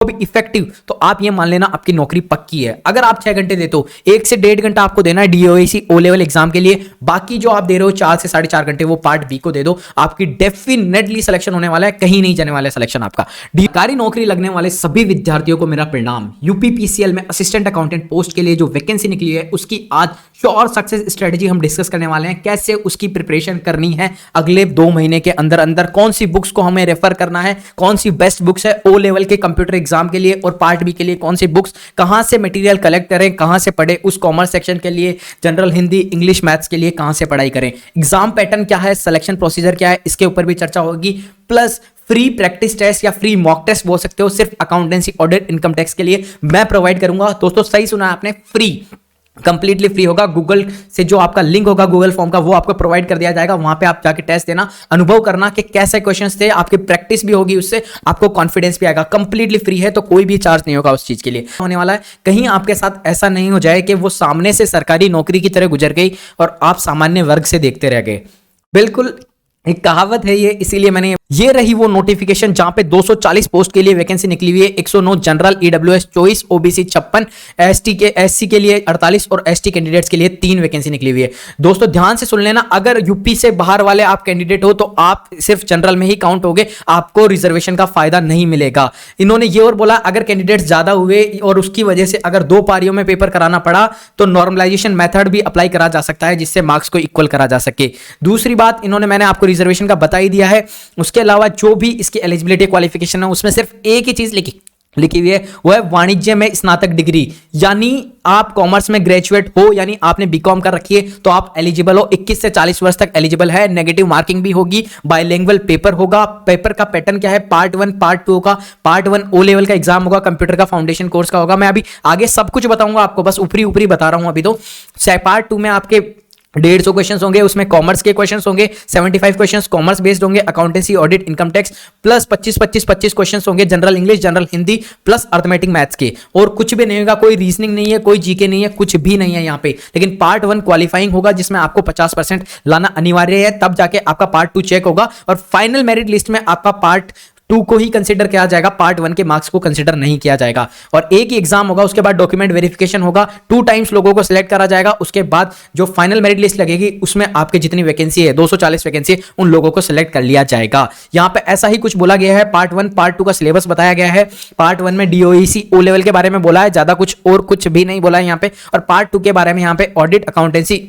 भी इफेक्टिव, तो आप ये मान लेना आपकी नौकरी पक्की है। अगर आप 6 घंटे देते हो, 1 से 1.5 घंटा आपको देना है डीओएसी ओ लेवल एग्जाम के लिए, बाकी जो आप दे रहे हो 4 से 4.5 घंटे वो पार्ट बी को दे दो, आपकी डेफिनेटली सिलेक्शन होने वाला है, कहीं नहीं जाने वाला है सिलेक्शन आपका। सरकारी नौकरी लगने वाले सभी विद्यार्थियों को मेरा प्रणाम। यूपीपीसीएल में असिस्टेंट अकाउंटेंट पोस्ट के लिए जो वैकेंसी निकली है उसकी आज श्योर सक्सेस स्ट्रेटेजी हम डिस्कस करने वाले हैं, कैसे उसकी प्रिपरेशन करनी है अगले 2 महीने के अंदर अंदर, कौन सी बुक्स को हमें रेफर करना है, कौन सी बेस्ट बुक्स है ओ लेवल के कंप्यूटर एग्जाम के लिए और पार्ट बी के लिए, कौन सी बुक्स, कहां से मटेरियल कलेक्ट करें, कहां से पढ़े, उस कॉमर्स सेक्शन के लिए, जनरल हिंदी इंग्लिश मैथ्स के लिए कहां से पढ़ाई करें, एग्जाम पैटर्न क्या है, सिलेक्शन प्रोसीजर क्या है, इसके ऊपर भी चर्चा होगी, प्लस फ्री प्रैक्टिस टेस्ट या फ्री मॉक टेस्ट बोल सकते हो, सिर्फ अकाउंटेंसी ऑडिट इनकम टैक्स के लिए मैं प्रोवाइड करूंगा। दोस्तों सही सुना आपने, फ्री, कंप्लीटली फ्री होगा। गूगल से जो आपका लिंक होगा गूगल फॉर्म का वो आपको प्रोवाइड कर दिया जाएगा, वहां पे आप जाके टेस्ट देना, अनुभव करना कि कैसे क्वेश्चंस थे, आपकी प्रैक्टिस भी होगी, उससे आपको कॉन्फिडेंस भी आएगा। कंप्लीटली फ्री है, तो कोई भी चार्ज नहीं होगा उस चीज के लिए। होने वाला है कहीं आपके साथ ऐसा नहीं हो जाए कि वो सामने से सरकारी नौकरी की तरह गुजर गई और आप सामान्य वर्ग से देखते रह गए। बिल्कुल एक कहावत है ये, इसीलिए मैंने ये रही वो नोटिफिकेशन जहां पे 240 पोस्ट के लिए वैकेंसी निकली हुई है, 109 जनरल ईडब्ल्यूएस 24 ओबीसी 56 एससी के लिए 48 और एसटी कैंडिडेट्स के लिए 3 वैकेंसी निकली हुई है। दोस्तों ध्यान से सुन लेना, अगर यूपी से बाहर वाले आप कैंडिडेट हो तो आप सिर्फ जनरल में ही काउंट होगे, आपको रिजर्वेशन का फायदा नहीं मिलेगा। इन्होंने ये और बोला अगर कैंडिडेट्स ज्यादा हुए और उसकी वजह से अगर 2 पारियों में पेपर कराना पड़ा तो नॉर्मलाइजेशन मेथड भी अप्लाई करा जा सकता है, जिससे मार्क्स को इक्वल करा जा सके। दूसरी बात, इन्होंने मैंने आपको रिजर्वेशन का बता ही दिया है। उसके अलावा जो भी इसकी एलिजिबिलिटी क्वालिफिकेशन है उसमें सिर्फ एक ही चीज लिखी हुई है, वो है वाणिज्य में स्नातक डिग्री, यानी आप कॉमर्स में ग्रेजुएट हो, यानी आपने बीकॉम कर रखी है तो आप एलिजिबल हो, 21 से 40 वर्ष तक एलिजिबल है। नेगेटिव मार्किंग भी होगी, बाइलिंगुअल पेपर होगा। पेपर का पैटर्न क्या है, पार्ट 1 पार्ट 2 का, पार्ट 1 ओ लेवल का एग्जाम होगा, कंप्यूटर का फाउंडेशन कोर्स का होगा। मैं अभी आगे सब कुछ बताऊंगा आपको, बस ऊपरी ऊपरी बता रहा हूं अभी। तो पार्ट 2 में आपके 150 क्वेश्चंस होंगे, उसमें कॉमर्स के क्वेश्चंस होंगे, 75 क्वेश्चंस कॉमर्स बेस्ड होंगे, accountancy audit income tax, plus 25 questions होंगे general English general Hindi plus arithmetic maths के, और कुछ भी नहीं होगा, कोई रीजनिंग नहीं है, कोई जीके नहीं है, कुछ भी नहीं है यहाँ पे। लेकिन पार्ट 1 क्वालिफाइंग होगा जिसमें आपको 50% लाना अनिवार्य है, तब जाके आपका पार्ट 2 चेक होगा और फाइनल मेरिट लिस्ट में आपका पार्ट 2 को ही कंसीडर किया जाएगा, पार्ट 1 के मार्क्स को कंसीडर नहीं किया जाएगा। और एक ही एग्जाम होगा, उसके बाद डॉक्यूमेंट वेरिफिकेशन होगा, 2 टाइम्स लोगों को सिलेक्ट करा जाएगा, उसके बाद जो फाइनल मेरिट लिस्ट लगेगी उसमें आपके जितनी वैकेंसी है 240 वैकेंसी है, उन लोगों को सिलेक्ट कर लिया जाएगा। यहां पे ऐसा ही कुछ बोला गया है। पार्ट 1 पार्ट 2 का सिलेबस बताया गया है। पार्ट 1 में डीओईसी ओ लेवल के बारे में बोला है, ज्यादा कुछ और कुछ भी नहीं बोला है यहाँ पे। और पार्ट 2 के बारे में यहाँ पे ऑडिट अकाउंटेंसी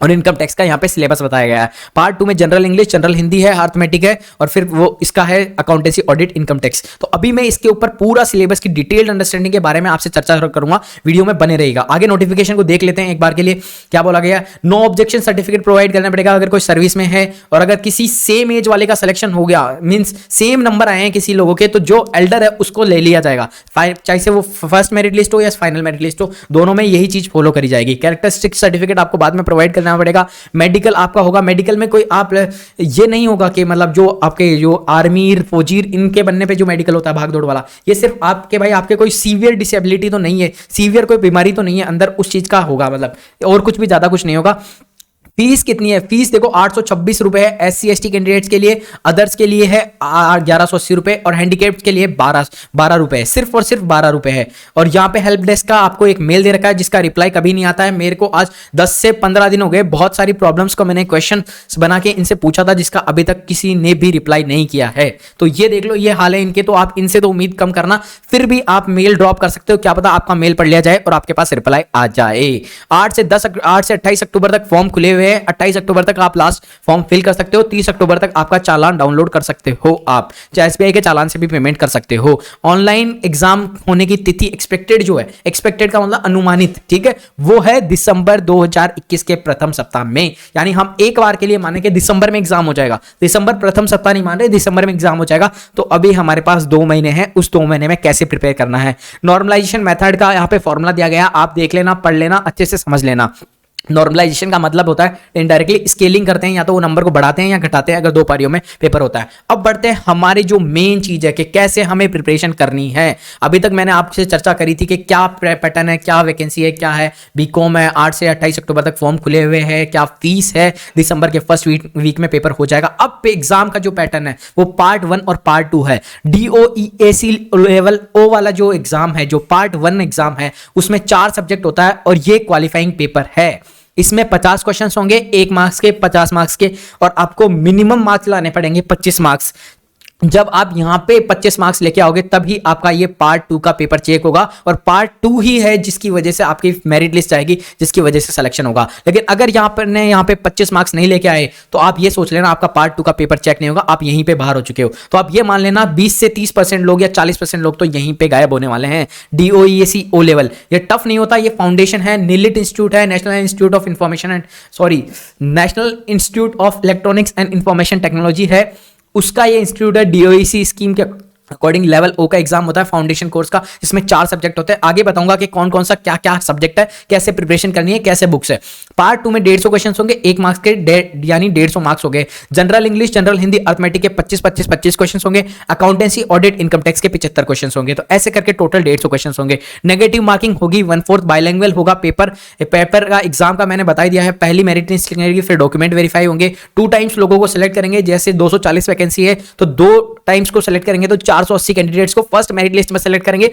और इनकम टैक्स का यहाँ पे सिलेबस बताया गया है। पार्ट 2 में जनरल इंग्लिश जनरल हिंदी है, अर्थमेटिक है, और फिर वो इसका है अकाउंटेंसी ऑडिट इनकम टैक्स। तो अभी मैं इसके ऊपर पूरा सिलेबस की डिटेल्ड अंडरस्टैंडिंग के बारे में आपसे चर्चा करूंगा, वीडियो में बने रहेगा। आगे नोटिफिकेशन को देख लेते हैं एक बार के लिए। क्या बोला गया, नो ऑब्जेक्शन सर्टिफिकेट प्रोवाइड करना पड़ेगा अगर कोई सर्विस में है, और अगर किसी सेम एज वाले का सिलेक्शन हो गया, मींस सेम नंबर आए हैं किसी लोगों के, तो जो एल्डर है उसको ले लिया जाएगा, चाहे से वो फर्स्ट मेरिट लिस्ट हो या फाइनल मेरिट लिस्ट हो, दोनों में यही चीज फॉलो करी जाएगी। कैरेक्टरिस्टिक सर्टिफिकेट आपको बाद में प्रोवाइड करना पड़ेगा। मेडिकल आपका होगा, मेडिकल में कोई आप ये नहीं होगा कि मतलब जो आपके जो आर्मी फौजी इनके बनने पे जो मेडिकल होता है भाग दौड़ वाला, ये सिर्फ आपके भाई आपके कोई सीवियर डिसेबिलिटी तो नहीं है, सीवियर कोई बीमारी तो नहीं है अंदर, उस चीज का होगा, मतलब और कुछ भी ज्यादा कुछ नहीं होगा। फीस कितनी है, फीस देखो 826 रुपए है एससी एसटी कैंडिडेट्स के लिए, अदर्स के लिए है 1180 रुपए, और हैंडीकैप्ड के लिए 12 रुपए, सिर्फ और सिर्फ 12 रुपए है। और यहाँ पे हेल्प डेस्क का आपको एक मेल दे रखा है जिसका रिप्लाई कभी नहीं आता है। मेरे को आज 10 से 15 दिन हो गए, बहुत सारी प्रॉब्लम्स को मैंने क्वेश्चन बना के इनसे पूछा था जिसका अभी तक किसी ने भी रिप्लाई नहीं किया है। तो ये देख लो, ये हाल है इनके, तो आप इनसे तो उम्मीद कम करना, फिर भी आप मेल ड्रॉप कर सकते हो, क्या पता आपका मेल पढ़ लिया जाए और आपके पास रिप्लाई आ जाए। 8 से 28 अक्टूबर तक फॉर्म खुले हुए हैं, 28 अक्टूबर तक आप लास्ट फॉर्म फिल कर सकते हो, 30 अक्टूबर तक आपका चालान डाउनलोड कर सकते हो, आप चाहे एसबीआई के चालान से भी पेमेंट कर सकते हो। ऑनलाइन एग्जाम होने की तिथि एक्सपेक्टेड जो है, एक्सपेक्टेड का मतलब अनुमानित, ठीक है, वो है दिसंबर 2021 के प्रथम सप्ताह में। यानी हम एक बार के लिए माने कि दिसंबर में एग्जाम हो जाएगा, दिसंबर प्रथम सप्ताह नहीं मान रहे, दिसंबर में एग्जाम हो जाएगा। तो अभी हमारे पास 2 महीने हैं, उस 2 महीने में कैसे प्रिपेयर करना है। नॉर्मलाइजेशन मेथड का यहाँ पे फॉर्मूला दिया गया, आप देख लेना, पढ़ लेना, अच्छे से समझ लेना। नॉर्मलाइजेशन का मतलब होता है इनडायरेक्टली स्केलिंग करते हैं, या तो वो नंबर को बढ़ाते हैं या घटाते हैं अगर दो पारियों में पेपर होता है। अब बढ़ते हैं हमारी जो मेन चीज है कि कैसे हमें प्रिपरेशन करनी है। अभी तक मैंने आपसे चर्चा करी थी कि क्या पैटर्न है, क्या वैकेंसी है, क्या है। बीकॉम है, 8 से 28 अक्टूबर तक फॉर्म खुले हुए हैं, क्या फीस है, दिसंबर के फर्स्ट वीक में पेपर हो जाएगा। अब एग्जाम का जो पैटर्न है वो पार्ट 1 और पार्ट 2 है। DOEAC लेवल O वाला जो एग्जाम है, जो पार्ट 1 एग्जाम है, उसमें 4 सब्जेक्ट होता है और ये क्वालिफाइंग पेपर है। इसमें 50 क्वेश्चंस होंगे, 1 मार्क्स के, 50 मार्क्स के, और आपको मिनिमम मार्क्स लाने पड़ेंगे 25 मार्क्स। जब आप यहां पे 25 मार्क्स लेके आओगे तभी आपका ये पार्ट 2 का पेपर चेक होगा, और पार्ट 2 ही है जिसकी वजह से आपकी मेरिट लिस्ट आएगी, जिसकी वजह से सिलेक्शन होगा। लेकिन अगर यहाँ पे 25 मार्क्स नहीं लेके आए तो आप ये सोच लेना आपका पार्ट 2 का पेपर चेक नहीं होगा, आप यहीं पे बाहर हो चुके हो। तो आप ये मान लेना 20 से 30% लोग या 40% लोग तो यहीं पे गायब होने वाले हैं। DOEAC O लेवल ये टफ नहीं होता, ये फाउंडेशन है, नीलिट इंस्टीट्यूट है, national institute of electronics and information technology है, उसका ये इंस्टीट्यूट है। DOEAC स्कीम के अकॉर्डिंग लेवल O का एग्जाम होता है फाउंडेशन कोर्स का, जिसमें 4 सब्जेक्ट होते हैं। आगे बताऊंगा कि कौन कौन सा क्या क्या सब्जेक्ट है, कैसे प्रिपरेशन करनी है, कैसे बुक्स है। पार्ट 2 में 150 क्वेश्चन होंगे, 1 मार्क्स के, यानी 150 मार्क्स हो गए। General English, general Hindi, arithmetic के 25 क्वेश्चन होंगे। अकाउंटेंसी, ऑडिट, इनकम टैक्स के 75 क्वेश्चन होंगे। तो ऐसे करके टोटल 150 क्वेश्चन होंगे। नेगेटिव मार्किंग होगी 1/4, बाइलैंग्वेज होगा पेपर का एग्जाम का मैंने बता दिया है। पहली मेरिट लिस्ट निकलेगी, फिर डॉक्यूमेंट वेरीफाई होंगे। 2 टाइम्स लोगों को सिलेक्ट करेंगे, जैसे 240 वैकेंसी है तो 2 टाइम्स को सिलेक्ट करेंगे तो 480 कैंडिडेट्स को फर्स्ट मेरिट लिस्ट में सेलेक्ट करेंगे।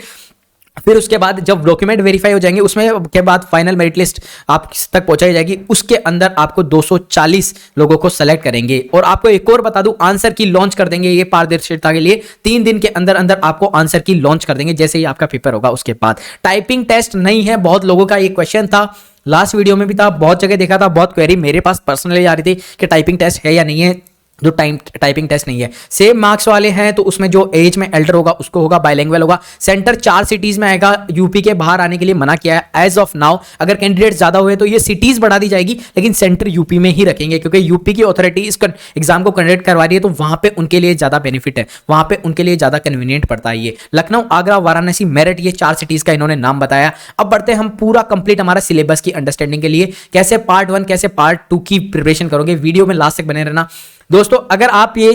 फिर उसके बाद जब डॉक्यूमेंट वेरीफाई हो जाएंगे उसमें के बाद फाइनल मेरिट लिस्ट आप तक पहुंचाई जाएगी। उसके अंदर आपको 240 लोगों को सेलेक्ट करेंगे। और आपको एक और बता दूं, आंसर की लॉन्च कर देंगे ये पारदर्शिता के लिए। 3 दिन के अंदर अंदर आपको आंसर की लॉन्च कर देंगे जैसे ही आपका पेपर होगा। उसके बाद टाइपिंग टेस्ट नहीं है। बहुत लोगों का ये क्वेश्चन था, लास्ट वीडियो में भी था, बहुत जगह देखा था, बहुत क्वेरी मेरे पास पर्सनली आ रही थी कि टाइपिंग टेस्ट है या नहीं है। जो टाइपिंग टेस्ट नहीं है, सेम मार्क्स वाले हैं तो उसमें जो एज में एल्डर होगा उसको होगा, बाइलिंगुअल होगा। सेंटर 4 सिटीज में आएगा। यूपी के बाहर आने के लिए मना किया है एज ऑफ नाउ। अगर कैंडिडेट ज्यादा हुए तो ये सिटीज बढ़ा दी जाएगी, लेकिन सेंटर यूपी में ही रखेंगे क्योंकि यूपी की अथॉरिटी इस एग्जाम को कंडक्ट करवा रही है, तो वहां पे उनके लिए ज्यादा बेनिफिट है, वहां पे उनके लिए ज्यादा कन्वीनियंट पड़ता है। ये लखनऊ, आगरा, वाराणसी, मेरठ, ये 4 सिटीज का इन्होंने नाम बताया। अब बढ़ते हम पूरा कंप्लीट हमारा सिलेबस की अंडरस्टैंडिंग के लिए, कैसे पार्ट 1 कैसे पार्ट 2 की प्रिपरेशन करोगे। वीडियो में लास्ट तक बने रहना दोस्तों। अगर आप ये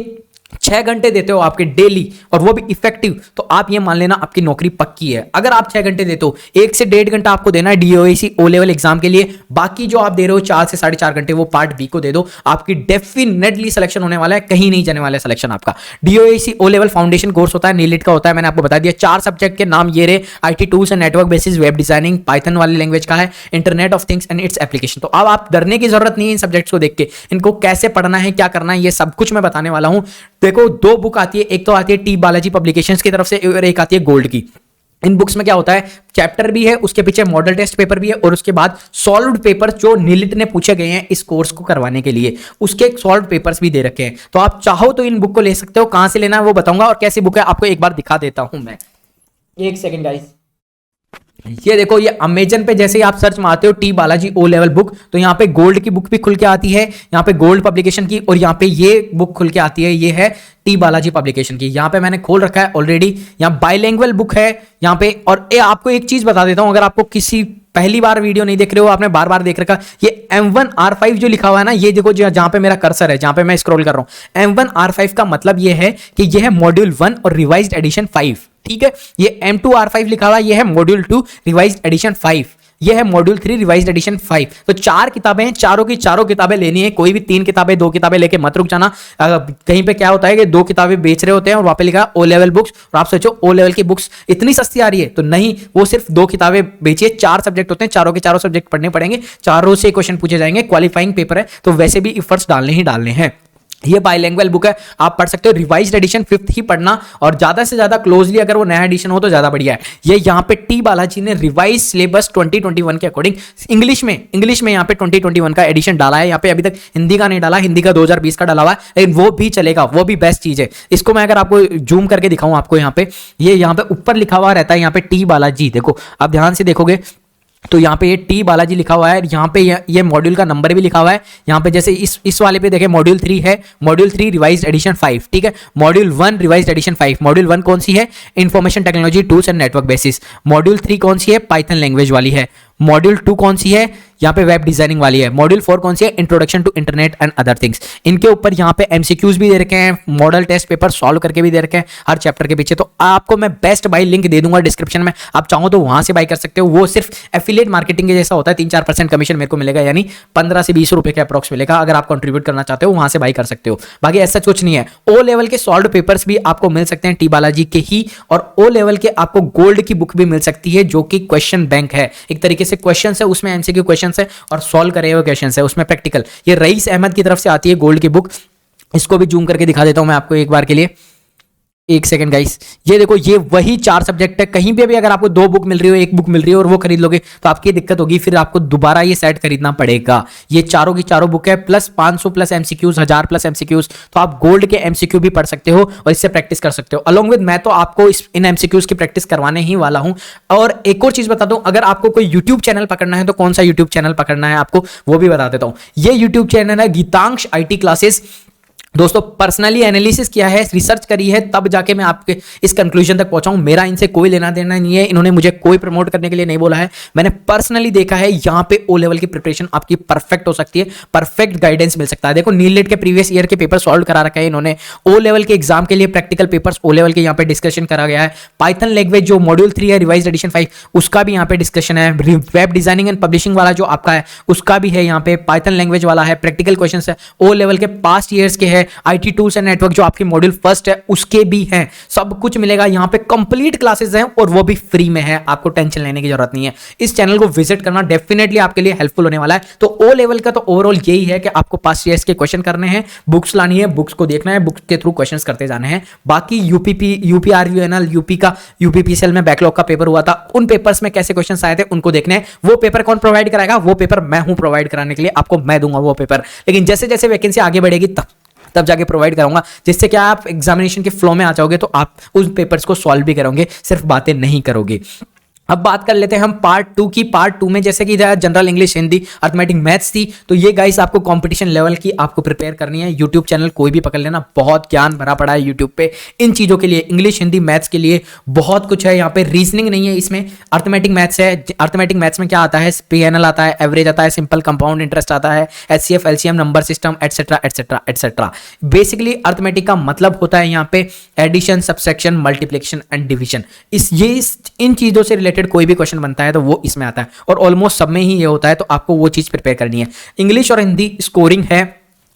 6 घंटे देते हो आपके डेली, और वो भी इफेक्टिव, तो आप ये मान लेना आपकी नौकरी पक्की है। अगर आप 6 घंटे देते हो, 1 से 1.5 घंटा आपको देना है DOEAC O लेवल एग्जाम के लिए, बाकी जो आप दे रहे हो 4 से 4.5 घंटे वो पार्ट बी को दे दो, आपकी डेफिनेटली सिलेक्शन होने वाला है, कहीं नहीं जाने वाला है सिलेक्शन आपका। DOEAC O level foundation course होता है, नीलिट का होता है, मैंने आपको बता दिया। 4 सब्जेक्ट के नाम ये रहे, IT tools and network basis, web designing, Python वाली लैंग्वेज का है, internet of things and its application. तो अब आप डरने की जरूरत नहीं है इन सब्जेक्ट्स को देख के, इनको कैसे पढ़ना है, क्या करना है, ये सब कुछ मैं बताने वाला हूं। देखो 2 बुक आती है, एक तो आती है टी बालाजी पब्लिकेशंस की तरफ से और एक आती है गोल्ड की। इन बुक्स में क्या होता है, चैप्टर भी है, उसके पीछे मॉडल टेस्ट पेपर भी है, और उसके बाद सॉल्व्ड पेपर जो नीलिट ने पूछे गए हैं इस कोर्स को करवाने के लिए, उसके सॉल्व्ड पेपर्स भी दे रखे हैं। तो आप चाहो तो इन बुक को ले सकते हो। कहां से लेना है वो बताऊंगा, और कैसी बुक है आपको एक बार दिखा देता हूं मैं। 1 सेकंड गाइस, ये देखो, ये अमेजन पे जैसे ही आप सर्च मारते हो T Balaji O level book, तो यहाँ पे गोल्ड की बुक भी खुल के आती है, यहाँ पे गोल्ड पब्लिकेशन की, और यहाँ पे ये बुक खुल के आती है, ये है टी बालाजी पब्लिकेशन की। यहाँ पे मैंने खोल रखा है ऑलरेडी। यहाँ बाइलिंगुअल बुक है यहाँ पे। और आपको एक चीज बता देता हूं, अगर आपको किसी पहली बार वीडियो नहीं देख रहे हो, आपने बार बार देख रखा, ये M1R5 जो लिखा हुआ है ना, ये देखो जहां पे मेरा कर्सर है, जहां पे मैं स्क्रॉल कर रहा हूं, M1R5 का मतलब ये है कि ये है मॉड्यूल 1 और रिवाइज्ड एडिशन 5। ठीक है, ये M2R5 लिखा हुआ है, ये है मॉड्यूल 2 रिवाइज्ड एडिशन 5, ये है मॉड्यूल 3 रिवाइज्ड एडिशन 5। तो 4 किताबें हैं, चारों की चारों किताबें लेनी है। कोई भी 3 किताबें 2 किताबें लेके मत रुक जाना। कहीं पे क्या होता है कि 2 किताबें बेच रहे होते हैं और वहां पे लिखा O लेवल बुक्स, और आप सोचो O लेवल की बुक्स इतनी सस्ती आ रही है, तो नहीं, वो सिर्फ 2 किताबें बेचिए। 4 सब्जेक्ट होते हैं, चारों के चारों सब्जेक्ट पढ़ने पड़ेंगे, चारों से क्वेश्चन पूछे जाएंगे, क्वालिफाइंग पेपर है, तो वैसे भी एफर्ट्स डालने ही डालने हैं। ये बाइलिंगुअल बुक है, आप पढ़ सकते हो। रिवाइज्ड एडिशन 5th ही पढ़ना, और ज्यादा से ज्यादा क्लोजली अगर वो नया एडिशन हो तो ज्यादा बढ़िया है। ये यहाँ पे टी बालाजी ने रिवाइज सिलेबस 2021 के अकॉर्डिंग इंग्लिश में यहाँ पे 2021 का एडिशन डाला है। यहाँ पे अभी तक हिंदी का नहीं डाला, हिंदी का 2020 का डाला हुआ है, लेकिन वो भी चलेगा, वो भी बेस्ट चीज है। इसको मैं अगर आपको जूम करके दिखाऊं आपको, यहाँ पे ये यहाँ पे ऊपर लिखा हुआ रहता है, यहाँ पे टी बालाजी, देखो आप ध्यान से देखोगे तो यहाँ पे ये टी बालाजी लिखा हुआ है। यहाँ पे ये मॉड्यूल का नंबर भी लिखा हुआ है। यहाँ पे जैसे इस वाले पे देखें, मॉड्यूल 3 है, मॉड्यूल 3 रिवाइज्ड एडिशन 5। ठीक है, मॉड्यूल 1 रिवाइज्ड एडिशन 5। मॉड्यूल 1 कौन सी है, information technology tools and network basis. Module 3 कौन सी है, पाइथन लैंग्वेज वाली है। मॉड्यूल 2 कौन सी है, यहाँ पे वेब डिजाइनिंग वाली है। मॉड्यूल 4 कौन सी है, introduction to internet and other things. इनके ऊपर यहाँ पे एमसीक्यूज भी दे रखे हैं, मॉडल टेस्ट पेपर सॉल्व करके भी दे रखे हैं हर चैप्टर के पीछे। तो आपको मैं बेस्ट बाय लिंक दे दूंगा डिस्क्रिप्शन में, आप चाहो तो वहां से बाय कर सकते हो। वो सिर्फ एफिलिएट मार्केटिंग के जैसा होता है, 3-4% कमीशन मेरे को मिलेगा, यानी 15 से 20 रुपए के अप्रॉक्स मिलेगा। अगर आप कंट्रीब्यूट करना चाहते हो वहां से बाय कर सकते हो। बाकी ऐसा कुछ नहीं है। ओ लेवल के सॉल्व पेपर्स भी आपको मिल सकते हैं टी बालाजी के ही, और ओ लेवल के आपको गोल्ड की बुक भी मिल सकती है जो कि क्वेश्चन बैंक है, एक तरीके से क्वेश्चन है, उसमें एमसीक्यू क्वेश्चन है और सॉल्व करे हुए क्वेश्चन है, उसमें प्रैक्टिकल। ये रईस अहमद की तरफ से आती है गोल्ड की बुक। इसको भी जूम करके दिखा देता हूं मैं आपको एक बार के लिए, एक सेकंड गाइस। ये देखो, ये वही 4 सब्जेक्ट है। कहीं भी अगर आपको 2 बुक मिल रही हो, 1 बुक मिल रही है और वो खरीद लोगे तो आपकी दिक्कत होगी, फिर आपको दोबारा ये सेट खरीदना पड़ेगा। ये चारों की चारों बुक है, plus 500 plus MCQs, 1000 plus MCQs. तो आप गोल्ड के एमसीक्यू भी पढ़ सकते हो और इससे प्रैक्टिस कर सकते हो। अलॉन्ग विद मैं तो आपको इन एमसीक्यूज की प्रैक्टिस करवाने ही वाला हूं। और एक और चीज बता दूं, अगर आपको कोई यूट्यूब चैनल पकड़ना है तो कौन सा यूट्यूब चैनल पकड़ना है आपको वो भी बता देता हूं। ये यूट्यूब चैनल है गीतांश आईटी क्लासेस। दोस्तों पर्सनली एनालिसिस किया है, रिसर्च करी है, तब जाके मैं आपके इस कंक्लूजन तक पहुंचा हूं। मेरा इनसे कोई लेना देना नहीं है, इन्होंने मुझे कोई प्रमोट करने के लिए नहीं बोला है। मैंने पर्सनली देखा है, यहां पे ओ लेवल की प्रिपरेशन आपकी परफेक्ट हो सकती है, परफेक्ट गाइडेंस मिल सकता है। देखो नील नेट के प्रीवियस ईयर के पेपर सॉल्व करा रखा है इन्होंने। ओ लेवल के एग्जाम के लिए प्रैक्टिकल पेपर्स ओ लेवल के यहाँ पे डिस्कशन करा गया है। पाइथन लैंग्वेज जो मॉड्यूल 3 है रिवाइज एडिशन 5, उसका भी यहाँ पे डिस्कशन है। वेब डिजाइनिंग एंड पब्लिशिंग वाला जो आपका है उसका भी है, यहाँ पे पाइथन लैंग्वेज वाला है, प्रैक्टिकल क्वेश्चन है। ओ लेवल के पास्ट ईयर्स के है, आईटी टूल्स नेटवर्क जो आपकी मॉड्यूल फर्स्ट है उसके भी हैं। सब कुछ मिलेगा यहाँ पे, कंप्लीट क्लासेस हैं और वो भी फ्री में है, आपको टेंशन लेने की जरूरत नहीं है। इस चैनल को विजिट करना डेफिनेटली आपके लिए हेल्पफुल होने वाला है। तो ओ लेवल का तो ओवरऑल यही है कि आपको पास्ट ईयर्स के क्वेश्चन करने हैं, बुक्स लानी है, बुक्स को देखना है, बुक्स के थ्रू क्वेश्चंस करते जाने हैं। बाकी यूपीआरयूएनएल यूपी का यूपीपीसीएल में बैकलॉग का पेपर हुआ था, उन पेपर्स में कैसे क्वेश्चन आए थे उनको देखने हैं। वो पेपर कौन प्रोवाइड कराएगा, वो पेपर मैं हूं प्रोवाइड कराने के लिए, आपको मैं दूंगा वो पेपर। लेकिन जैसे जैसे वैकेंसी आगे बढ़ेगी तब जाके प्रोवाइड करूंगा, जिससे क्या आप एग्जामिनेशन के फ्लो में आ जाओगे तो आप उस पेपर्स को सॉल्व भी करोगे, सिर्फ बातें नहीं करोगे। अब बात कर लेते हैं हम पार्ट 2 की। पार्ट 2 में जैसे कि general English, Hindi, arithmetic, maths थी, तो ये गाइस आपको कंपटीशन लेवल की आपको प्रिपेयर करनी है। यूट्यूब चैनल कोई भी पकड़ लेना, बहुत ज्ञान भरा पड़ा है यूट्यूब पे इन चीजों के लिए। इंग्लिश, हिंदी, मैथ्स के लिए बहुत कुछ है यहाँ पे। रीजनिंग नहीं है इसमें, अर्थमेटिक मैथ्स है। अर्थमेटिक मैथ्स में क्या आता है, पीएनएल आता है, एवरेज आता है, सिंपल कंपाउंड इंटरेस्ट आता है, HCF, LCM, number system, etcetera etcetera etcetera. Basically arithmetic का मतलब होता है यहाँ पे addition, subtraction, multiplication and division. इन चीजों से रिलेटेड कोई भी क्वेश्चन बनता है तो वो इसमें आता है, और ऑलमोस्ट सब में ही ये होता है, तो आपको वो चीज प्रिपेयर करनी है। इंग्लिश और हिंदी स्कोरिंग है,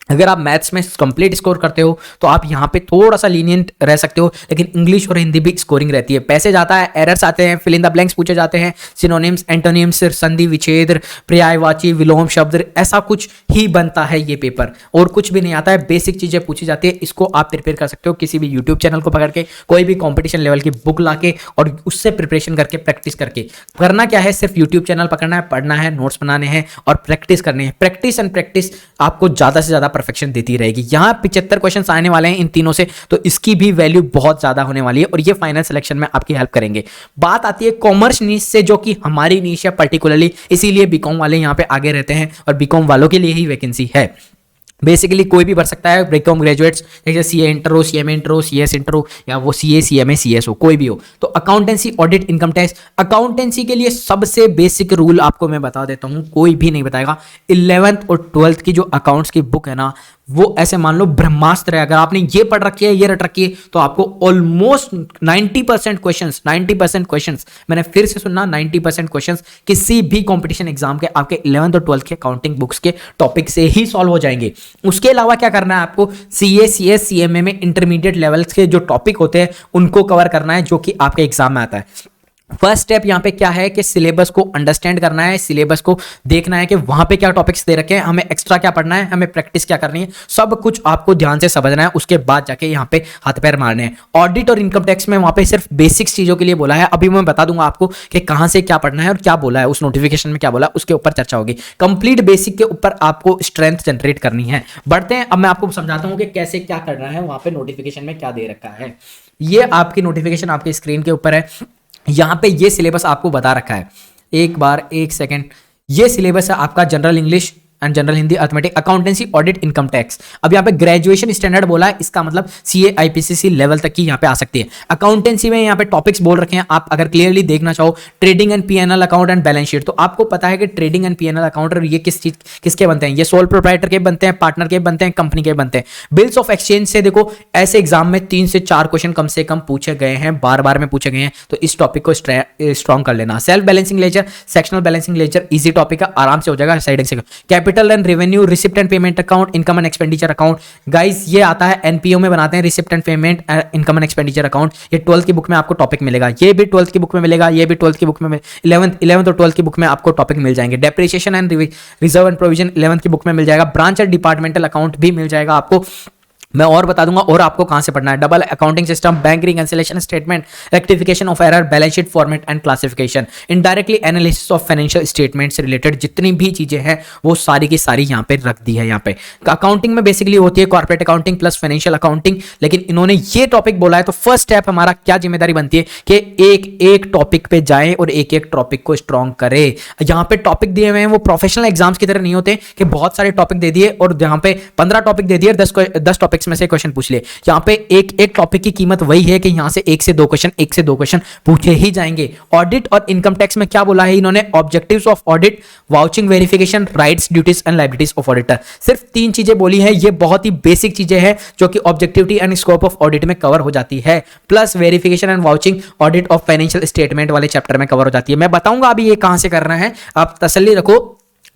अगर आप मैथ्स में कंप्लीट स्कोर करते हो तो आप यहाँ पे थोड़ा सा लीनियंट रह सकते हो, लेकिन इंग्लिश और हिंदी भी स्कोरिंग रहती है। पैसेज आता है, एरर्स आते हैं, फिल इन द ब्लैंक्स पूछे जाते हैं, सिनोनिम्स, एंटोनिम्स, संधि विच्छेद, पर्यायवाची, विलोम शब्द, ऐसा कुछ ही बनता है ये पेपर, और कुछ भी नहीं आता है। बेसिक चीजें पूछी जाती है, इसको आप प्रिपेयर कर सकते हो किसी भी यूट्यूब चैनल को पकड़ के, कोई भी कॉम्पिटिशन लेवल की बुक ला के, और उससे प्रिपरेशन करके, प्रैक्टिस करके। करना क्या है, सिर्फ यूट्यूब चैनल पकड़ना है, पढ़ना है, नोट्स बनाने हैं और प्रैक्टिस करनी है। प्रैक्टिस एंड प्रैक्टिस आपको ज्यादा से ज्यादा परफेक्शन देती रहेगी। यहां 75 क्वेश्चंस आने वाले हैं इन तीनों से, तो इसकी भी वैल्यू बहुत ज्यादा होने वाली है और ये फाइनल सिलेक्शन में आपकी हेल्प करेंगे। बात आती है कॉमर्स नीश से, जो कि हमारी नीश है पर्टिकुलरली, इसीलिए बीकॉम वाले यहां पे आगे रहते हैं और बीकॉम वालों के लिए ही वैकेंसी है। बेसिकली कोई भी भर सकता है, बीकॉम ग्रेजुएट्स, जैसे सीए इंटर हो, सीएमए इंटर हो, सीएस इंटर हो, या वो सीए, सीएमए, सीएस हो, कोई भी हो। तो accountancy, audit, income tax. Accountancy के लिए सबसे बेसिक रूल आपको मैं बता देता हूं, कोई भी नहीं बताएगा। 11th और 12th की जो अकाउंट्स की बुक है ना, वो ऐसे मान लो ब्रह्मास्त्र है। अगर आपने ये पढ़ रखी है, ये रट रखी है, तो आपको ऑलमोस्ट 90% क्वेश्चंस, मैंने फिर से सुनना, 90% क्वेश्चंस किसी भी कंपटीशन एग्जाम के आपके 11th और 12th के अकाउंटिंग बुक्स के टॉपिक से ही सॉल्व हो जाएंगे। उसके अलावा क्या करना है आपको, सीए, सीएस, सीएमए में इंटरमीडिएट लेवल्स के जो टॉपिक होते हैं उनको कवर करना है, जो कि आपके एग्जाम में आता है। फर्स्ट स्टेप यहाँ पे क्या है कि सिलेबस को अंडरस्टैंड करना है, सिलेबस को देखना है कि वहां पे क्या टॉपिक्स दे रखे हैं, हमें एक्स्ट्रा क्या पढ़ना है, हमें प्रैक्टिस क्या करनी है, सब कुछ आपको ध्यान से समझना है। उसके बाद जाके यहाँ पे हाथ पैर मारने हैं। ऑडिट और इनकम टैक्स में वहां पे सिर्फ बेसिक्स चीजों के लिए बोला है, अभी मैं बता दूंगा आपको कि कहां से क्या पढ़ना है और क्या बोला है, उस नोटिफिकेशन में क्या बोला है, उसके ऊपर चर्चा होगी। कंप्लीट बेसिक के ऊपर आपको स्ट्रेंथ जनरेट करनी है। बढ़ते हैं, अब मैं आपको समझाता हूँ कि कैसे क्या करना है, वहां पे नोटिफिकेशन में क्या दे रखा है। ये आपकी नोटिफिकेशन आपकी स्क्रीन के ऊपर है, यहां पे ये सिलेबस आपको बता रखा है। एक सेकंड, ये सिलेबस है आपका general English and general Hindi, arithmetic, accountancy, audit, income tax. अब यहाँ पे ग्रेजुएशन स्टैंडर्ड बोला है, इसका मतलब सीए आईपीसीसी लेवल तक की यहाँ पे आ सकती है। अकाउंटेंसी में यहाँ पे टॉपिक्स बोल रखे हैं, आप अगर क्लियरली देखना चाहो trading and PNL account and balance sheet, तो आपको पता है कि ट्रेडिंग एंड पीएनएल अकाउंट ये किसके बनते हैं, ये सोल प्रोप्राइटर के बनते हैं, पार्टनर के बनते हैं, कंपनी के बनते हैं। बिल्स ऑफ एक्सचेंज से देखो ऐसे एग्जाम में 3 से 4 क्वेश्चन कम से कम पूछे गए हैं, बार बार में पूछे गए हैं, तो इस टॉपिक को स्ट्रॉन्ग कर लेना। Self balancing ledger, sectional balancing ledger, easy topic है, आराम से हो जाएगा। साइडिंग से capital and revenue, receipt and payment account, income and expenditure account, guys ये आता है एनपीओ में बनाते हैं, receipt and payment, income and expenditure account. ये 12th की बुक में आपको टॉपिक मिलेगा, ये भी 12th की बुक में मिलेगा, ये भी 12th की बुक में, 11th और 12th की बुक में आपको टॉपिक मिल जाएंगे। Depreciation and reserve and provision 11th की बुक में मिल जाएगा। ब्रांच एंड डिपार्टमेंटल अकाउंट भी मिल जाएगा आपको, मैं और बता दूंगा। और आपको कहां से पढ़ना है, double accounting system, bank reconciliation statement, rectification of error, balance sheet format and classification, indirectly analysis of financial statement से रिलेटेड जितनी भी चीजें हैं वो सारी की सारी यहां पे रख दी है। यहां पे अकाउंटिंग में बेसिकली होती है corporate accounting plus financial accounting, लेकिन इन्होंने ये टॉपिक बोला है, तो फर्स्ट स्टेप हमारा क्या जिम्मेदारी बनती है कि एक एक टॉपिक पे जाएं और एक एक टॉपिक को स्ट्रॉन्ग करें। यहां पे टॉपिक दिए हुए हैं वो प्रोफेशनल एग्जाम्स की तरह नहीं होते कि बहुत सारे टॉपिक दे दिए और यहां पे 15 टॉपिक दे दिए, 10 टॉपिक्स में से क्वेश्चन पूछ लिए। यहाँ पे एक टॉपिक की कीमत वही है कि यहां से 1 से 2 क्वेश्चन पूछे ही जाएंगे। ऑडिट और इनकम टैक्स में क्या बोला है इन्होंने, objectives of audit, vouching, verification, rights, duties and liabilities of auditor. सिर्फ 3 चीजें बोली है, ये बहुत ही बेसिक चीजें हैं जो कि objectivity and scope of audit में कवर हो जाती है, plus verification and vouching audit of financial statement वाले चैप्टर में कवर हो जाती है। मैं बताऊंगा अभी ये कहां से करना है, आप तसल्ली रखो,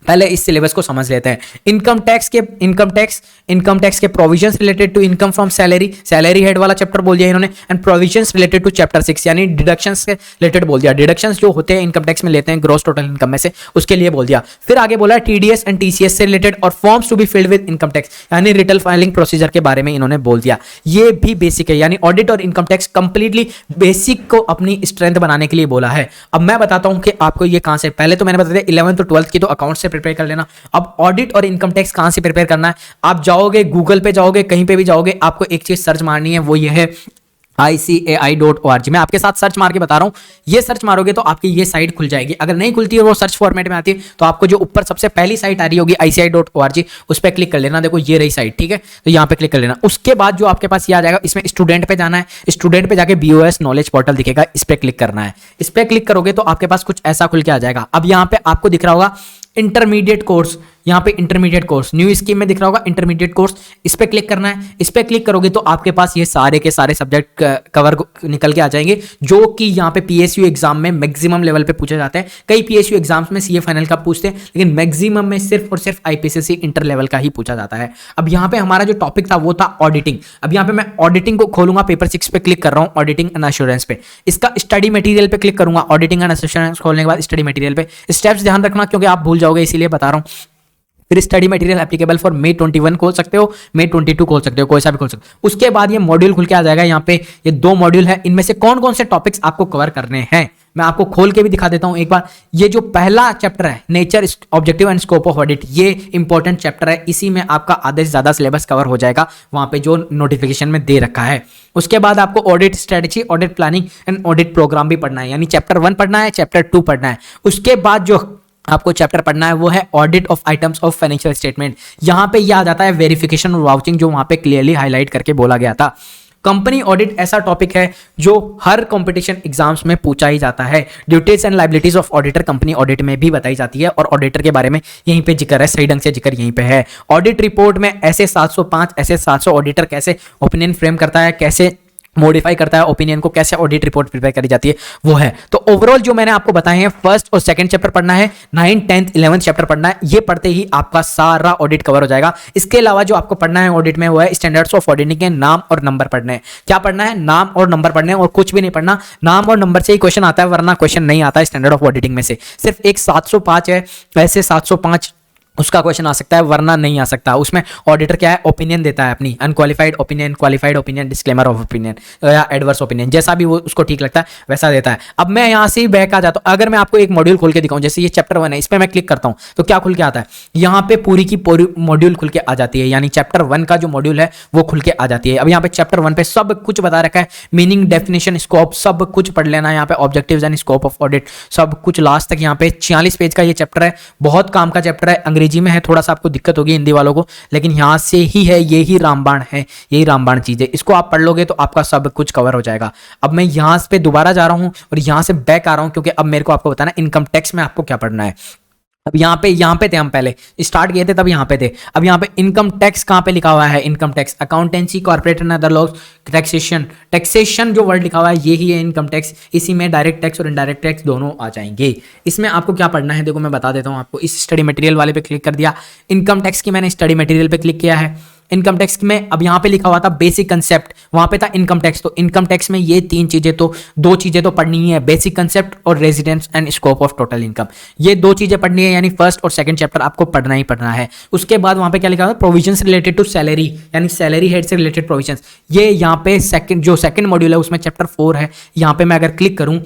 पहले इस सिलेबस को समझ लेते हैं। इनकम टैक्स के provisions related to income from salary head वाला चैप्टर बोल दिया इन्होंने, and provisions related to chapter 6 यानी डिडक्शंस के रिलेटेड बोल दिया। डिडक्शंस जो होते हैं इनकम टैक्स में लेते हैं ग्रॉस टोटल इनकम में से, उसके लिए बोल दिया। फिर आगे बोला टीडीएस एंड टीसीएस से रिलेटेड और forms to be filled with income tax यानी रिटर्न फाइलिंग प्रोसीजर के बारे में इन्होंने बोल दिया। ये भी बेसिक है, यानी ऑडिट और इनकम टैक्स कंप्लीटली बेसिक को अपनी स्ट्रेंथ बनाने के लिए बोला है। अब मैं बताता हूं कि आपको ये कहां से, पहले तो मैंने बता दिया 11th और 12th की तो अकाउंट से प्रिपेयर कर लेना। अब ऑडिट और इनकम टैक्स कहां से प्रिपेयर करना है, आप जाओगे गूगल पे जाओगे, कहीं पे भी जाओगे, आपको एक चीज सर्च मारनी है, वो ये है ICAI.org। मैं आपके साथ सर्च मार के बता रहा हूं, ये सर्च मारोगे तो आपकी ये साइट खुल जाएगी। अगर नहीं खुलती है, वो सर्च फॉर्मेट में आती है, तो आपको जो ऊपर सबसे पहली साइट आ रही होगी ICAI.org, उस पर क्लिक कर लेना। देखो ये रही साइट, ठीक है, तो यहां पे क्लिक कर लेना। उसके बाद जो आपके पास ये आ जाएगा, इसमें स्टूडेंट पे जाना है, स्टूडेंट पे जाके BOS नॉलेज पोर्टल दिखेगा, इस पर क्लिक करना है। इस पर क्लिक करोगे तो आपके पास कुछ ऐसा खुल के आ जाएगा। अब यहां पे आपको दिख रहा होगा इंटरमीडिएट कोर्स, यहां पे इंटरमीडिएट कोर्स न्यू स्कीम में दिख रहा होगा इंटरमीडिएट कोर्स, इस पे क्लिक करना है। इस पे क्लिक करोगे तो आपके पास ये सारे के सारे सब्जेक्ट कवर निकल के आ जाएंगे, जो कि यहां पे PSU एग्जाम में मैक्सिमम लेवल पे पूछे जाते हैं। कई PSU एग्जाम्स में CA फाइनल का पूछते हैं, लेकिन मैक्सिमम में सिर्फ और सिर्फ IPCC इंटर लेवल का ही पूछा जाता है। अब यहां पे हमारा जो टॉपिक था वो था ऑडिटिंग। अब यहां पे मैं ऑडिटिंग को खोलूंगा, पेपर 6 पे क्लिक कर रहा हूं, ऑडिटिंग एंड एश्योरेंस पे। इसका स्टडी मटेरियल पे क्लिक करूंगा, ऑडिटिंग एंड एश्योरेंस खोलने के बाद स्टडी मटेरियल पे स्टेप्स ध्यान रखना क्योंकि आप भूल जाओगे, इसीलिए बता रहा हूं। फिर study material applicable for May 21 खोल सकते हो, May 22 खोल सकते हो, कोई सा भी खोल सकते हो। उसके बाद ये मॉड्यूल खुल के आ जाएगा। यहाँ पे ये 2 मॉड्यूल है, इनमें से कौन कौन से टॉपिक्स आपको कवर करने हैं मैं आपको खोल के भी दिखा देता हूं एक बार। ये जो पहला चैप्टर है nature, objective and scope of audit, ये इंपॉर्टेंट चैप्टर है, इसी में आपका आधे से ज्यादा सिलेबस कवर हो जाएगा वहां पे जो नोटिफिकेशन में दे रखा है। उसके बाद आपको audit strategy, audit planning and audit programme भी पढ़ना है, यानी चैप्टर 1 पढ़ना है, चैप्टर 2 पढ़ना है। उसके बाद जो आपको चैप्टर पढ़ना है वो है audit of items of financial statement. यहां पे ये आ जाता है वेरिफिकेशन और वाउचिंग, जो वहां पे क्लियरली हाईलाइट करके बोला गया था। कंपनी ऑडिट ऐसा टॉपिक है जो हर कंपटीशन एग्जाम्स में पूछा ही जाता है। Duties and liabilities of auditor company audit में भी बताई जाती है और ऑडिटर के बारे में यहीं पे जिक्र है, सही ढंग से जिक्र यहीं पे है। ऑडिट रिपोर्ट में ऐसे 705 ऐसे 700 ऑडिटर कैसे ओपिनियन फ्रेम करता है, कैसे मॉडिफाई करता है ओपिनियन को, कैसे ऑडिट रिपोर्ट प्रिपेयर करी जाती है, वो है। तो ओवरऑल जो मैंने आपको बताए हैं, फर्स्ट और सेकंड चैप्टर पढ़ना है, 9th 10th 11th चैप्टर पढ़ना है। ये पढ़ते ही आपका सारा ऑडिट कवर हो जाएगा। इसके अलावा जो आपको पढ़ना है ऑडिट में वो है स्टैंडर्ड्स ऑफ ऑडिटिंग के नाम और नंबर पढ़ने हैं। क्या पढ़ना है? नाम और नंबर पढ़ने हैं और कुछ भी नहीं पढ़ना। नाम और नंबर से ही क्वेश्चन आता है, वरना क्वेश्चन नहीं आता है स्टैंडर्ड ऑफ ऑडिटिंग में से। सिर्फ एक 705 है, वैसे 705 उसका क्वेश्चन आ सकता है, वरना नहीं आ सकता। उसमें ऑडिटर क्या है, ओपिनियन देता है अपनी, unqualified opinion, qualified opinion, disclaimer of opinion या एडवर्स ओपिनियन, जैसा भी वो उसको ठीक लगता है वैसा देता है। अब मैं यहाँ से बैक आ जाता हूँ। अगर मैं आपको एक मॉड्यूल खोल के दिखाऊं, जैसे ये चैप्टर 1 है, इस पर मैं क्लिक करता हूँ तो क्या खुल के आता है, यहाँ पे पूरी की पूरी मॉड्यूल खुल के आ जाती है, यानी चैप्टर 1 का जो मॉड्यूल है वो खुल के आ जाती है। अब यहाँ पे चैप्टर 1 पे सब कुछ बता रखा है, मीनिंग, डेफिनेशन, स्कोप, सब कुछ पढ़ लेना। यहाँ पे objectives and scope of audit सब कुछ लास्ट तक। यहाँ पे 46 पेज का ये चैप्टर है, बहुत काम का चैप्टर है। अंग्रेजी अंग्रेजी में है, थोड़ा सा आपको दिक्कत होगी हिंदी वालों को, लेकिन यहाँ से ही है, यही रामबाण है, यही रामबाण चीज है। इसको आप पढ़ लोगे तो आपका सब कुछ कवर हो जाएगा। अब मैं यहाँ पे दोबारा जा रहा हूँ और यहाँ से बैक आ रहा हूँ, क्योंकि अब मेरे को आपको बताना इनकम टैक्स में आपको क्या पढ़ना है। अब यहाँ पे थे, हम पहले स्टार्ट किए थे तब यहाँ पे थे। अब यहाँ पे इनकम टैक्स कहाँ पे लिखा हुआ है? Income tax, accountancy, corporate and other laws, taxation. Taxation जो वर्ड लिखा हुआ है यही है इनकम टैक्स। इसी में डायरेक्ट टैक्स और इनडायरेक्ट टैक्स दोनों आ जाएंगे। इसमें आपको क्या पढ़ना है देखो मैं बता देता हूँ आपको। इस स्टडी मटेरियल वाले पे क्लिक कर दिया, इनकम टैक्स की मैंने स्टडी मटेरियल पे क्लिक किया है। इनकम टैक्स में अब यहाँ पे लिखा हुआ था बेसिक कंसेप्ट, वहां पे था इनकम टैक्स। तो इनकम टैक्स में ये तीन चीजें तो, दो चीजें तो पढ़नी ही है, बेसिक कंसेप्ट और residence and scope of total income. ये दो चीजें पढ़नी है, यानी फर्स्ट और सेकंड चैप्टर आपको पढ़ना ही पढ़ना है। उसके बाद वहां पे क्या लिखा हुआ है? प्रोविजंस रिलेटेड टू सैलरी, यानी सैलरी हेड से रिलेटेड प्रोविजंस। ये यहाँ पे सेकंड मॉड्यूल है, उसमें चैप्टर 4 है। यहाँ पे मैं अगर क्लिक करूं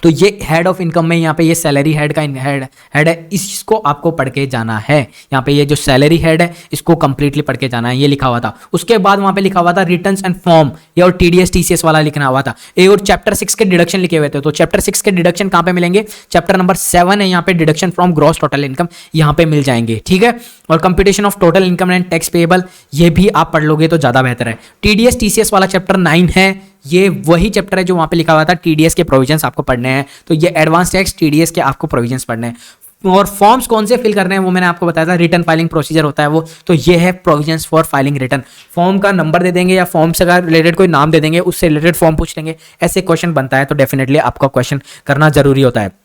तो ये हेड ऑफ इनकम में यहाँ पे ये सैलरी हेड का हेड है, इसको आपको पढ़ के जाना है। यहाँ पे ये जो सैलरी हेड है इसको कंप्लीटली पढ़ के जाना है, ये लिखा हुआ था। उसके बाद वहाँ पे लिखा हुआ था रिटर्न्स एंड फॉर्म, ये और टीडीएस टीसीएस वाला लिखना हुआ था। ये और चैप्टर 6 के डिडक्शन लिखे हुए थे। तो चैप्टर 6 के डिडक्शन कहाँ पे मिलेंगे? चैप्टर नंबर 7 है यहाँ पे, deduction from gross total income, यहाँ पे मिल जाएंगे, ठीक है। और computation of total income and tax payable, ये भी आप पढ़ लोगे तो ज्यादा बेहतर है। टीडीएस टीसीएस वाला चैप्टर 9 है, ये वही चैप्टर है जो वहां पे लिखा हुआ था टीडीएस के प्रोविजंस आपको पढ़ने हैं। तो ये एडवांस टैक्स टीडीएस के आपको प्रोविजंस पढ़ने हैं। और फॉर्म्स कौन से फिल करने हैं वो मैंने आपको बताया था, रिटर्न फाइलिंग प्रोसीजर होता है वो। तो ये है provisions for filing return. Form का नंबर दे देंगे या फॉर्म से रिलेटेड कोई नाम दे देंगे, उससे रिलेटेड फॉर्म पूछ लेंगे, ऐसे क्वेश्चन बनता है। तो डेफिनेटली आपका क्वेश्चन करना जरूरी होता है।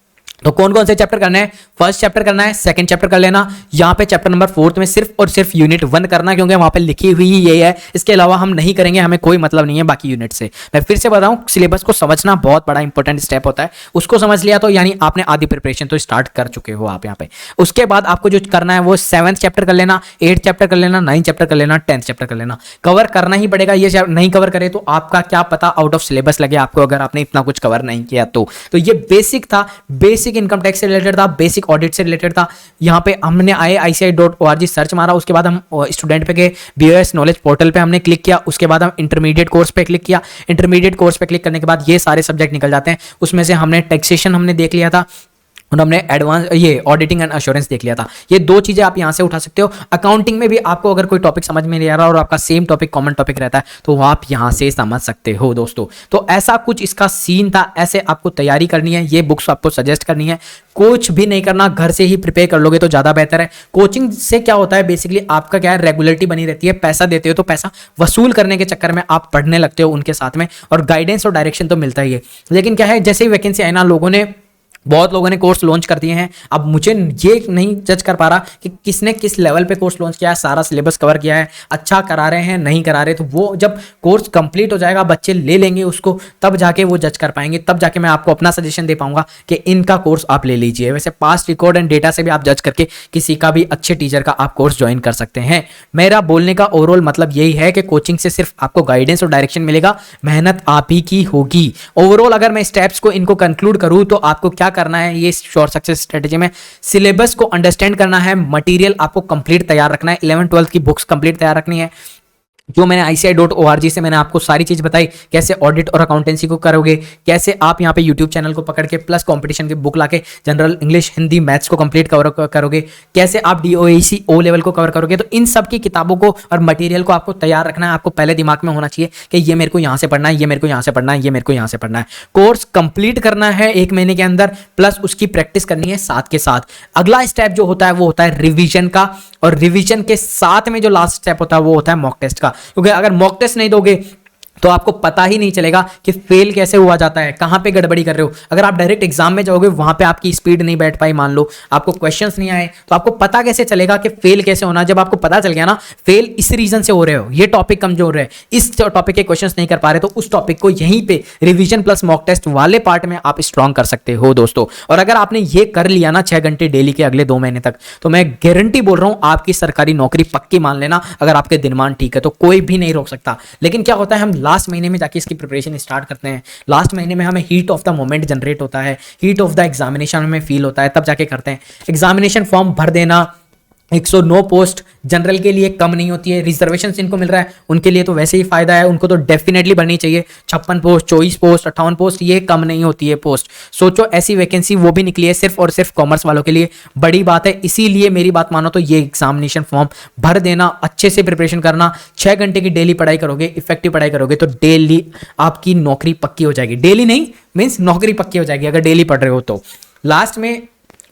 तो कौन कौन से चैप्टर करना है? फर्स्ट चैप्टर करना है, सेकंड चैप्टर कर लेना। यहाँ पे चैप्टर नंबर 4 में सिर्फ और सिर्फ यूनिट 1 करना, क्योंकि वहां पे लिखी हुई ये है, इसके अलावा हम नहीं करेंगे, हमें कोई मतलब नहीं है बाकी यूनिट से। मैं फिर से बताऊं, सिलेबस को समझना बहुत बड़ा इंपॉर्टेंट स्टेप होता है। उसको समझ लिया तो यानी आपने आधी प्रिपरेशन तो स्टार्ट कर चुके हो आप यहाँ पे। उसके बाद आपको जो करना है वो 7th चैप्टर कर लेना, 8th चैप्टर कर लेना, 9th चैप्टर कर लेना, 10th चैप्टर कर लेना। कवर करना ही पड़ेगा, ये नहीं कवर करे तो आपका क्या पता आउट ऑफ सिलेबस लगे आपको, अगर आपने इतना कुछ कवर नहीं किया तो। ये बेसिक था, बेसिक इनकम टैक्स से रिलेटेड था, बेसिक ऑडिट से रिलेटेड था। यहाँ पे हमने ICAI.org सर्च मारा, उसके बाद हम स्टूडेंट पे गए, BOS नॉलेज पोर्टल पे हमने क्लिक किया, उसके बाद हम इंटरमीडिएट कोर्स पे क्लिक किया। इंटरमीडिएट कोर्स पे क्लिक करने के बाद ये सारे सब्जेक्ट निकल जाते हैं। उसमें से हमने टैक्सेशन हमने देख लिया था और हमने एडवांस ये ऑडिटिंग एंड एश्योरेंस देख लिया था। ये दो चीजें आप यहां से उठा सकते हो। अकाउंटिंग में भी आपको अगर कोई टॉपिक समझ में नहीं आ रहा और आपका सेम टॉपिक कॉमन टॉपिक रहता है तो आप यहां से समझ सकते हो दोस्तों। तो ऐसा कुछ इसका सीन था, ऐसे आपको तैयारी करनी है, ये बुक्स आपको सजेस्ट करनी है। कुछ भी नहीं करना, घर से ही प्रिपेयर कर लोगे तो ज्यादा बेहतर है। कोचिंग से क्या होता है बेसिकली, आपका क्या है, रेगुलरिटी बनी रहती है। पैसा देते हो तो पैसा वसूल करने के चक्कर में आप पढ़ने लगते हो उनके साथ में, और गाइडेंस और डायरेक्शन तो मिलता ही है। लेकिन क्या है, जैसे ही वैकेंसी आई ना, बहुत लोगों ने कोर्स लॉन्च कर दिए हैं। अब मुझे ये नहीं जज कर पा रहा कि किसने किस लेवल पे कोर्स लॉन्च किया है, सारा सिलेबस कवर किया है, अच्छा करा रहे हैं नहीं करा रहे। तो वो जब कोर्स कंप्लीट हो जाएगा, बच्चे ले लेंगे उसको, तब जाके वो जज कर पाएंगे, तब जाके मैं आपको अपना सजेशन दे पाऊंगा कि इनका कोर्स आप ले लीजिए। वैसे पास्ट रिकॉर्ड एंड डेटा से भी आप जज करके किसी का भी अच्छे टीचर का आप कोर्स ज्वाइन कर सकते हैं। मेरा बोलने का ओवरऑल मतलब यही है कि कोचिंग से सिर्फ आपको गाइडेंस और डायरेक्शन मिलेगा, मेहनत आप ही की होगी। ओवरऑल अगर मैं स्टेप्स को इनको कंक्लूड करूं तो आपको क्या करना है, ये श्योर सक्सेस स्ट्रेटेजी में सिलेबस को अंडरस्टैंड करना है, मटेरियल आपको कंप्लीट तैयार रखना है, 11th-12th की बुक्स कंप्लीट तैयार रखनी है। जो मैंने ICAI.org से मैंने आपको सारी चीज बताई, कैसे ऑडिट और अकाउंटेंसी को करोगे, कैसे आप यहाँ पे यूट्यूब चैनल को पकड़ के प्लस कंपटीशन की बुक लाके जनरल इंग्लिश हिंदी मैथ्स को कंप्लीट करोगे, कैसे आप DOAC O लेवल को कवर करोगे। तो इन सब की किताबों को और मटेरियल को आपको तैयार रखना है। आपको पहले दिमाग में होना चाहिए कि ये मेरे को यहाँ से पढ़ना है, ये मेरे को यहाँ से पढ़ना है, ये मेरे को यहाँ से पढ़ना है। कोर्स कंप्लीट करना है 1 महीने के अंदर, प्लस उसकी प्रैक्टिस करनी है साथ के साथ। अगला स्टेप जो होता है वो होता है रिविजन का, और रिवीजन के साथ में जो लास्ट स्टेप होता है वो होता है मॉक टेस्ट का। क्योंकि अगर मॉक टेस्ट नहीं दोगे तो आपको पता ही नहीं चलेगा कि फेल कैसे हुआ जाता है, कहां पे गड़बड़ी कर रहे हो। अगर आप डायरेक्ट एग्जाम में जाओगे, वहां पे आपकी स्पीड नहीं बैठ पाई, मान लो आपको क्वेश्चंस नहीं आए, तो आपको पता कैसे चलेगा कि फेल कैसे होना। जब आपको पता चल गया ना फेल इस रीजन से हो रहे हो, ये टॉपिक कमजोर है, इस टॉपिक के क्वेश्चंस नहीं कर पा रहे, तो उस टॉपिक को यहीं पे रिवीजन प्लस मॉक टेस्ट वाले पार्ट में आप स्ट्रॉन्ग कर सकते हो दोस्तों। और अगर आपने ये कर लिया ना 6 घंटे डेली के अगले 2 महीने तक, तो मैं गारंटी बोल रहा हूं आपकी सरकारी नौकरी पक्की मान लेना। अगर आपके दिनमान ठीक है तो कोई भी नहीं रोक सकता। लेकिन क्या होता है, हम लास्ट महीने में जाके इसकी प्रिपरेशन स्टार्ट करते हैं, लास्ट महीने में हमें heat of the moment generate होता है, हीट ऑफ द एग्जामिनेशन हमें फील होता है, तब जाके करते हैं। एग्जामिनेशन फॉर्म भर देना, 109 पोस्ट जनरल के लिए कम नहीं होती है। रिजर्वेशन इनको मिल रहा है, उनके लिए तो वैसे ही फायदा है, उनको तो डेफिनेटली भरनी चाहिए। 56 पोस्ट, 24 पोस्ट, 58 पोस्ट, ये कम नहीं होती है पोस्ट। सोचो ऐसी वैकेंसी वो भी निकली है सिर्फ और सिर्फ कॉमर्स वालों के लिए, बड़ी बात है। इसीलिए मेरी बात मानो तो ये एग्जामिनेशन फॉर्म भर देना, अच्छे से प्रिपरेशन करना, 6 घंटे की डेली पढ़ाई करोगे, इफेक्टिव पढ़ाई करोगे तो डेली आपकी नौकरी पक्की हो जाएगी। डेली नहीं मीन्स नौकरी पक्की हो जाएगी अगर डेली पढ़ रहे हो तो। लास्ट में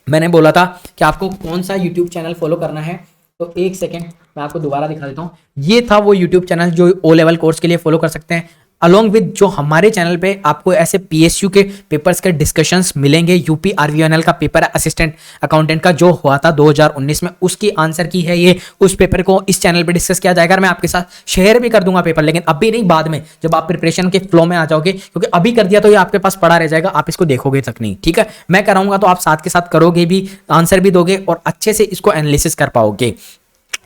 मैंने बोला था कि आपको कौन सा यूट्यूब चैनल फॉलो करना है, तो एक सेकेंड मैं आपको दोबारा दिखा देता हूँ। ये था वो यूट्यूब चैनल जो ओ लेवल कोर्स के लिए फॉलो कर सकते हैं। अलॉन्ग विद जो हमारे चैनल पे आपको ऐसे पीएसयू के पेपर्स के डिस्कशंस मिलेंगे। यूपी आरवीएनएल का पेपर है असिस्टेंट अकाउंटेंट का जो हुआ था 2019 में, उसकी आंसर की है ये। उस पेपर को इस चैनल पे डिस्कस किया जाएगा। मैं आपके साथ शेयर भी कर दूंगा पेपर, लेकिन अभी नहीं, बाद में जब आप प्रिपरेशन के फ्लो में आ जाओगे, क्योंकि अभी कर दिया तो ये आपके पास पड़ा रह जाएगा, आप इसको देखोगे तक नहीं। ठीक है, मैं कराऊंगा तो आप साथ के साथ करोगे भी, आंसर भी दोगे और अच्छे से इसको एनालिसिस कर पाओगे।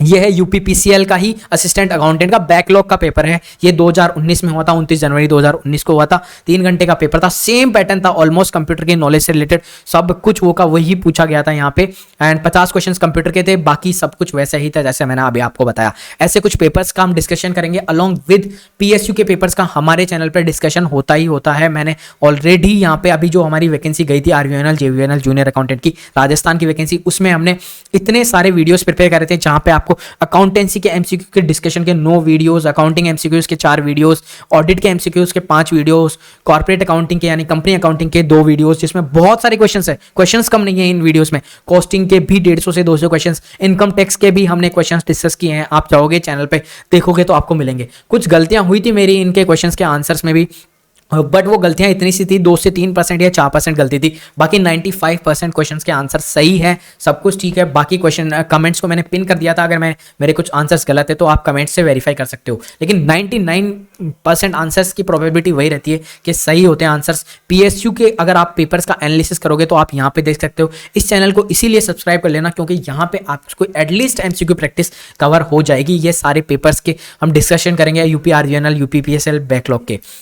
यह है यूपीपीसीएल का ही असिस्टेंट अकाउंटेंट का बैकलॉग का पेपर है। ये 2019 में हुआ था, 29 जनवरी 2019 को हुआ था। 3 घंटे का पेपर था, सेम पैटर्न था ऑलमोस्ट, कंप्यूटर के नॉलेज से रिलेटेड सब कुछ वो का वही पूछा गया था यहाँ पे। एंड 50 क्वेश्चंस कंप्यूटर के थे, बाकी सब कुछ वैसा ही था जैसे मैंने अभी आपको बताया। ऐसे कुछ पेपर्स का हम डिस्कशन करेंगे अलॉन्ग विद पीएसयू के पेपर्स का हमारे चैनल पर डिस्कशन होता ही होता है। मैंने ऑलरेडी यहाँ पे अभी जो हमारी वैकेंसी गई थी आरवीएनएल जेवीएनएल जूनियर अकाउंटेंट की राजस्थान की वैकेंसी, उसमें हमने इतने सारे वीडियोस प्रिपेयर करे थे जहाँ पे आपको अकाउंटेंसी के एमसीक्यू के डिस्कशन के 9 वीडियोस, अकाउंटिंग एमसीक्यूज के 4 वीडियोस, ऑडिट के एमसीक्यूज के 5 वीडियोस, कॉर्पोरेट अकाउंटिंग के यानी कंपनी अकाउंटिंग के 2 वीडियोस, जिसमें बहुत सारे क्वेश्चंस है। क्वेश्चंस कम नहीं है इन वीडियोस में, कॉस्टिंग के भी 150 से 200 क्वेश्चंस, इनकम टैक्स के भी हमने क्वेश्चंस डिस्कस किए हैं। आप जाओगे चैनल पे देखोगे तो आपको मिलेंगे। कुछ गलतियां हुई थी मेरी इनके क्वेश्चंस के आंसर्स में भी, बट वो गलतियां इतनी सी थी, 2 से 3% या 4% गलती थी। बाकी 95% क्वेश्चंस के आंसर सही है, सब कुछ ठीक है। बाकी क्वेश्चन कमेंट्स को मैंने पिन कर दिया था, अगर मेरे कुछ आंसर्स गलत है तो आप कमेंट्स से वेरीफाई कर सकते हो। लेकिन 99% आंसर्स की प्रोबेबिलिटी वही रहती है कि सही होते हैं आंसर्स। पीएसयू के अगर आप पेपर्स का एनालिसिस करोगे तो आप यहाँ पे देख सकते हो। इस चैनल को इसीलिए सब्सक्राइब कर लेना क्योंकि यहाँ पे आपको एटलीस्ट एमसीक्यू प्रैक्टिस कवर हो जाएगी। ये सारे पेपर्स के हम डिस्कशन करेंगे, UP RVNL, UP PSL backlog के।